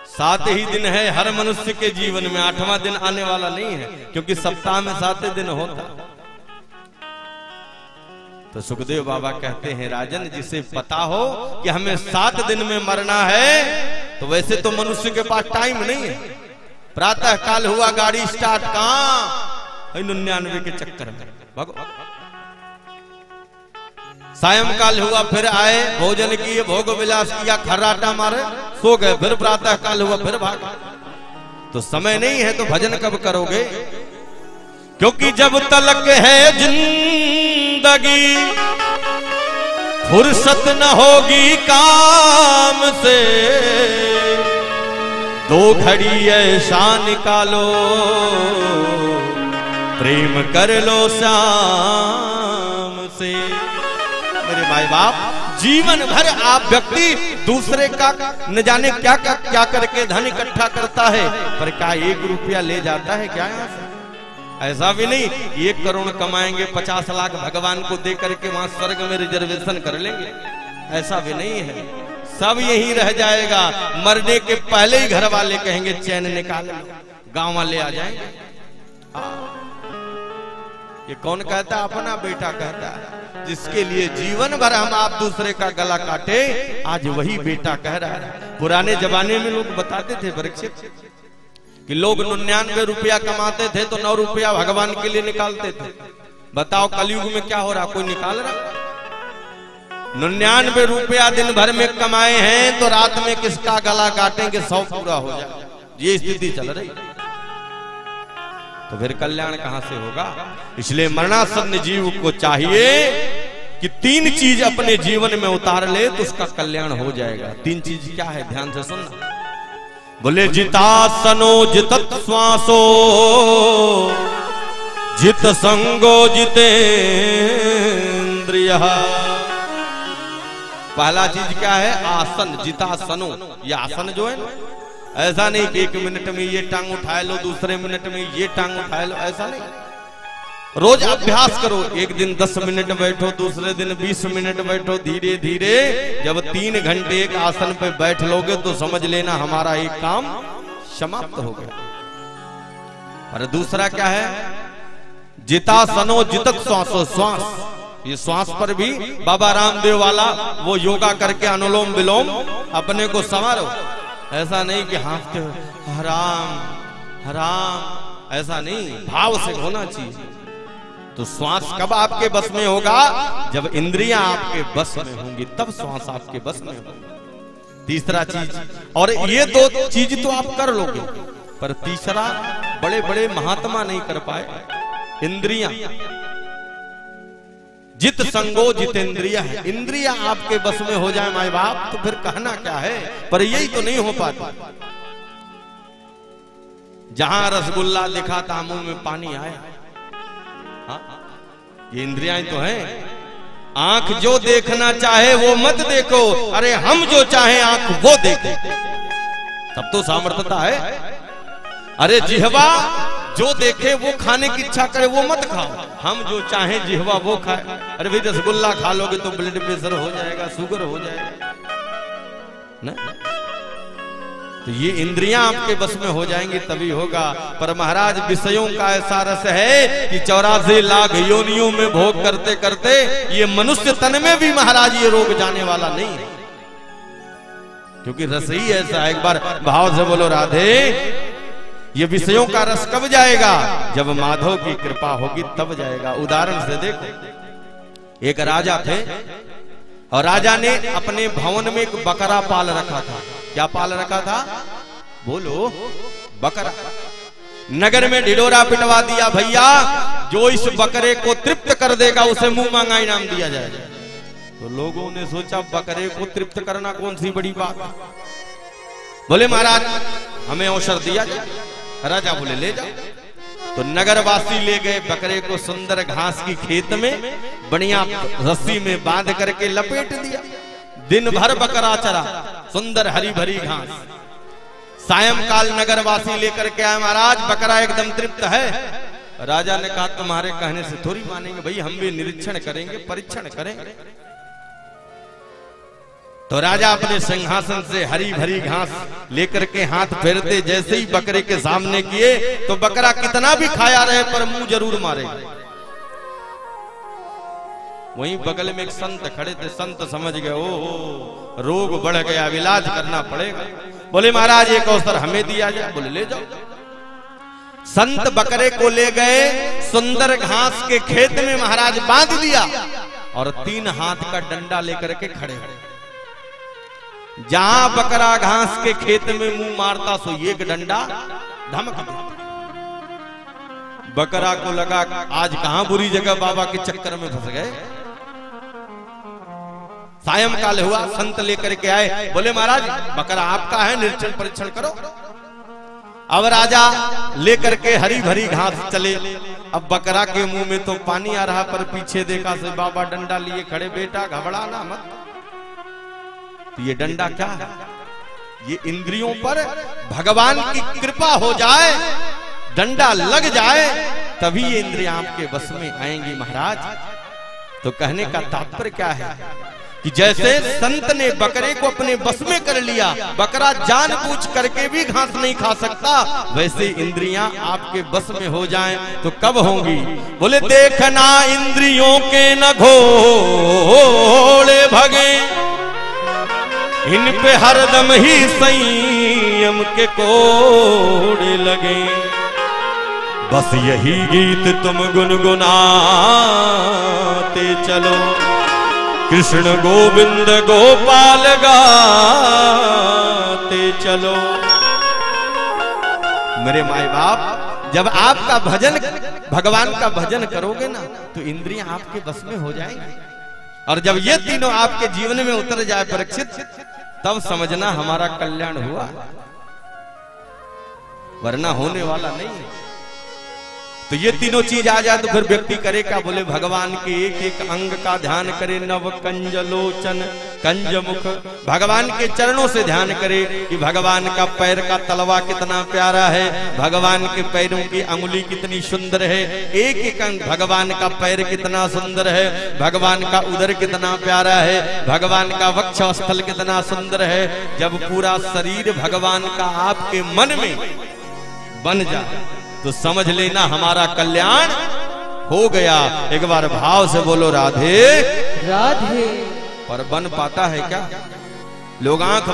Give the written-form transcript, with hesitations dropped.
7 ही दिन है हर मनुष्य के जीवन में, 8वां दिन आने वाला नहीं है, क्योंकि सप्ताह में 7 दिन होता। तो सुखदेव बाबा कहते हैं राजन, जिसे पता हो कि हमें 7 दिन में मरना है, तो वैसे तो मनुष्य के पास टाइम नहीं है। प्रातः काल हुआ गाड़ी स्टार्ट, कहां 99 के चक्कर में भगवान। सायंकाल हुआ फिर आए, भोजन किए, भोग विलास किया, खर्राटा मारे, सो गए, फिर प्रातः काल हुआ फिर भागा। तो समय नहीं है तो भजन कब करोगे? क्योंकि जब तलक है जिंदगी फुर्सत न होगी काम से, 2 घड़ी ऐसा निकालो प्रेम कर लो शाम से। मेरे भाई बाप, जीवन भर आप व्यक्ति दूसरे का न जाने क्या करके धन इकट्ठा करता है, पर क्या 1 रुपया ले जाता है क्या यहाँ से? ऐसा भी नहीं 1 करोड़ कमाएंगे, 50 लाख भगवान को दे करके वहां स्वर्ग में रिजर्वेशन कर लेंगे, ऐसा भी नहीं है। सब यही रह जाएगा। मरने के पहले ही घर वाले कहेंगे चैन निकाल, गांव वाले आ जाएंगे। ये कौन कहता? अपना बेटा कहता है, जिसके लिए जीवन भर हम आप दूसरे का गला काटे, आज वही बेटा कह रहा है। पुराने जमाने में लोग बताते थे परीक्षित कि लोग 99 रुपया कमाते थे तो 9 रुपया भगवान के लिए निकालते थे। बताओ कलयुग में क्या हो रहा? कोई निकाल रहा? 99 रुपया दिन भर में कमाए हैं तो रात में किसका गला काटेंगे? 100 पूरा हो जाए, ये स्थिति चल रही। तो फिर कल्याण कहां से होगा? इसलिए मरणासन्न जीव को चाहिए कि 3 चीज अपने जीवन में उतार ले तो उसका कल्याण हो जाएगा। 3 चीज क्या है? ध्यान से सुनना। बोले जितासनो जितत श्वासो जित संगो जितेन्द्रिय। पहला चीज क्या है? आसन, जितासनो। ये आसन जो है ना, ऐसा नहीं कि 1 मिनट में ये टांग उठा लो, दूसरे मिनट में ये टांग उठा लो, ऐसा नहीं। रोज अभ्यास करो। एक दिन 10 मिनट बैठो, दूसरे दिन 20 मिनट बैठो, धीरे धीरे जब 3 घंटे एक आसन पे बैठ लोगे तो समझ लेना हमारा एक काम समाप्त हो गया। और दूसरा क्या है? जितासनो जितत श्वासो। श्वास, ये श्वास पर भी बाबा रामदेव वाला वो योगा करके अनुलोम विलोम अपने को संवारो। ऐसा नहीं कि हाँफते हो हराम हराम, ऐसा नहीं, भाव से होना चाहिए। तो श्वास कब आपके बस में होगा? जब इंद्रियां आपके बस में होंगी, तब श्वास आपके बस में होगा। तीसरा चीज, और ये 2 चीज तो आप कर लोगे, पर तीसरा बड़े बड़े महात्मा नहीं कर पाए। इंद्रियां, जित संगो जितेंद्रिय है। इंद्रियां आपके बस में हो जाए माए बाप, तो फिर कहना क्या है? पर यही तो नहीं हो पाता। जहां रसगुल्ला लिखा था मुंह में पानी आया। हाँ? ये इंद्रियां तो हैं। आंख जो देखना चाहे वो मत देखो, अरे हम जो चाहे आंख वो देखे, तब तो सामर्थ्यता है। अरे जिह्वा जो देखे वो खाने की इच्छा करे वो मत खाओ, हम जो चाहे जिह्वा वो खाए। अरे भाई रसगुल्ला खा लोगे तो ब्लड प्रेशर हो जाएगा, शुगर हो जाएगा ना? तो ये इंद्रियां आपके बस में हो जाएंगी तभी होगा। पर महाराज विषयों का ऐसा रस है कि 84 लाख योनियों में भोग करते करते ये मनुष्य तन में भी महाराज ये रोग जाने वाला नहीं है, क्योंकि रस ही ऐसा है। एक बार भाव से बोलो राधे। ये विषयों का रस कब जाएगा? जब माधव की कृपा होगी तब जाएगा। उदाहरण से देखो, एक राजा थे और राजा ने अपने भवन में एक बकरा पाल रखा था। क्या पाल रखा था? बोलो, बकरा। नगर में ढिढोरा पिटवा दिया, भैया जो इस बकरे को तृप्त कर देगा उसे मुंह मांगा इनाम दिया जाएगा। तो लोगों ने सोचा बकरे को तृप्त करना कौन सी बड़ी बात। बोले महाराज हमें अवसर दिया जाए। राजा बोले ले जाओ। तो नगरवासी ले गए बकरे को सुंदर घास की खेत में बढ़िया रस्सी में बांध करके लपेट दिया। दिन भर बकरा चरा, सुंदर हरी भरी घास। सायंकाल नगरवासी लेकर के आए, महाराज बकरा एकदम तृप्त है। राजा ने कहा तुम्हारे कहने से थोड़ी मानेंगे भाई, हम भी निरीक्षण करेंगे, परीक्षण करेंगे। तो राजा अपने सिंहासन से हरी भरी घास लेकर के हाथ फेरते जैसे ही बकरे के सामने किए तो बकरा कितना भी खाया रहे पर मुंह जरूर मारेगा। वहीं बगल में एक संत खड़े थे, संत समझ गए ओ रोग बढ़ गया, इलाज करना पड़ेगा। बोले महाराज एक अवसर हमें दिया जाए। बोले ले जाओ। संत बकरे को ले गए, सुंदर घास के खेत में महाराज बांध दिया और 3 हाथ का डंडा लेकर के खड़े हैं। जहां बकरा घास के खेत में मुंह मारता सो एक डंडा धमक देता। बकरा को लगा आज कहां बुरी जगह बाबा के चक्कर में फंस गए। सायंकाल हुआ, संत लेकर के आए। बोले महाराज बकरा आपका है, निरीक्षण परीक्षण करो। अब राजा लेकर के हरी भरी घास चले। अब बकरा के मुंह में तो पानी आ रहा पर पीछे देखा से बाबा डंडा लिए खड़े। बेटा घबराना मत, तो ये डंडा क्या है? ये इंद्रियों पर भगवान की कृपा हो जाए, डंडा लग जाए तभी ये इंद्रियां आपके बस में आएंगी महाराज। तो कहने का तात्पर्य क्या है कि जैसे संत ने बकरे को अपने बस में कर लिया, बकरा जानबूझ करके भी घास नहीं खा सकता, वैसे इंद्रियां आपके बस में हो जाएं तो कब होंगी? बोले देखना इंद्रियों के न घोड़े भगे, इन पे हरदम ही संयम के कोड़े लगे। बस यही गीत तुम गुनगुनाते चलो, कृष्ण गोविंद गोपाल गाते चलो। मेरे माई बाप जब आपका भजन, भगवान का भजन करोगे ना तो इंद्रियां आपके बस में हो जाएंगी। और जब ये तीनों आपके जीवन में उतर जाए परीक्षित, तब समझना हमारा कल्याण हुआ, वरना होने वाला नहीं। तो ये तीनों चीज आ जाए तो फिर व्यक्ति करे क्या? बोले भगवान के एक एक अंग का ध्यान करे, नव कंज लोचन कंज मुख, भगवान के चरणों से ध्यान करे कि भगवान का पैर का तलवा कितना प्यारा है, भगवान के पैरों की अंगुली कितनी सुंदर है, एक एक अंग भगवान का पैर कितना सुंदर है, भगवान का उदर कितना प्यारा है, भगवान का वक्षस्थल कितना सुंदर है। जब पूरा शरीर भगवान का आपके मन में बन जाए तो समझ लेना हमारा कल्याण हो गया। एक बार भाव से बोलो राधे राधे। पर बन पाता है क्या? लोग आंख